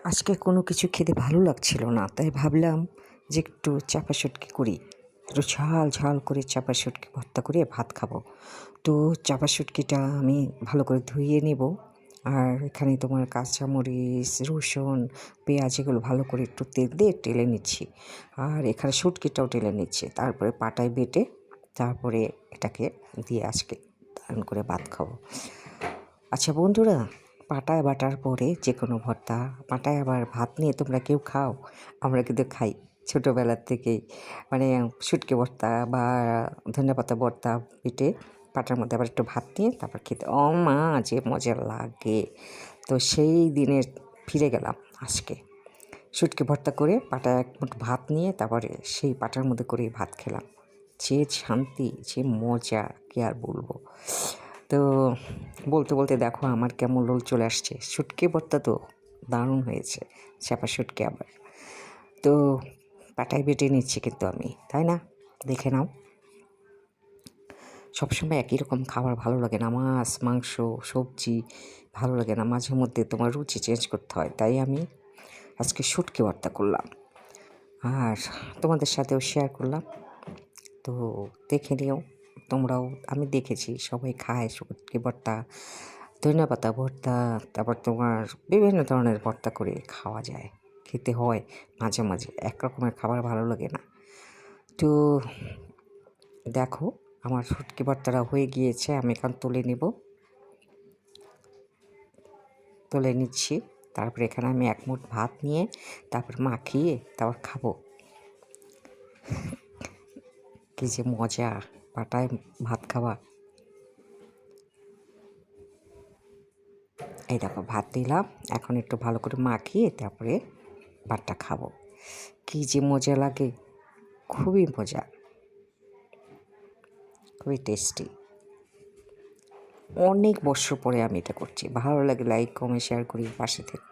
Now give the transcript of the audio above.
আজকে কোনো কিছু খেতে ভালো লাগছিল না, তাই ভাবলাম যে একটু চাপা শুটকি করি। একটু ঝাল ঝাল করে চাপা শুটকি ভর্তা করে ভাত খাবো। তো চাপা শুটকিটা আমি ভালো করে ধুয়ে নেব। আর এখানে তোমার কাঁচামরিচ, রসুন, পেঁয়াজ এগুলো ভালো করে একটু তেল দিয়ে টেলে নিচ্ছি। আর এখানে শুটকিটাও টেলে নিচ্ছি, তারপরে পাটায় বেটে তারপরে এটাকে দিয়ে আজকে দারুণ করে ভাত খাবো। আচ্ছা বন্ধুরা, পাটায় বাটার পরে যে কোনো ভর্তা, পাটায় আবার ভাত নিয়ে তোমরা কেউ খাও? আমরা কিন্তু খাই ছোটোবেলার থেকেই। মানে শুটকি ভর্তা বা ধনেপাতা ভর্তা বেটে পাটার মধ্যে আবার একটু ভাত নিয়ে তারপর খেতে মা যে মজা লাগে। তো সেই দিনে ফিরে গেলাম আজকে। শুটকি ভর্তা করে পাটায় এক মুঠ ভাত নিয়ে তারপরে সেই পাটার মধ্যে করে ভাত খেলাম। যে শান্তি, যে মজা, কী আর বলবো। তো বলতে বলতে দেখো আমার কেমন লোল চলে আসছে। শুটকি ভর্তা তো দারুণ হয়েছে, চাপা শুটকি আবার। তো পাটায় বেটে নিচ্ছি কিন্তু আমি, তাই না? দেখে নাও। সবসময় একই রকম খাবার ভালো লাগে না, মাছ মাংস সবজি ভালো লাগে না, মাঝে মধ্যে তোমার রুচি চেঞ্জ করতে হয়। তাই আমি আজকে শুটকি ভর্তা করলাম আর তোমাদের সাথেও শেয়ার করলাম। তো দেখে নিও তোমরাও। আমি দেখেছি সবাই খায় শুটকি ভর্তা, ধনেপাতা ভর্তা, তারপর তোমার বিভিন্ন ধরনের ভর্তা করে খাওয়া যায়, খেতে হয় মাঝে মাঝে। এক রকমের খাবার ভালো লাগে না। তো দেখো আমার শুটকি ভর্তাটা হয়ে গিয়েছে, আমি এখন তুলে নিচ্ছি। তারপরে এখানে আমি এক মুঠ ভাত নিয়ে তারপর মাখিয়ে তারপর খাবো। কী যে মজা পাটায় ভাত খাওয়া। এই দেখো ভাত দিলাম, এখন একটু ভালো করে মাখিয়ে তারপরে ভাতটা খাবো। কী যে মজা লাগে, খুবই মজা, খুবই টেস্টি। অনেক বছর পরে আমি এটা করছি। ভালো লাগে লাইক কমেন্ট শেয়ার করি, পাশে থেকে।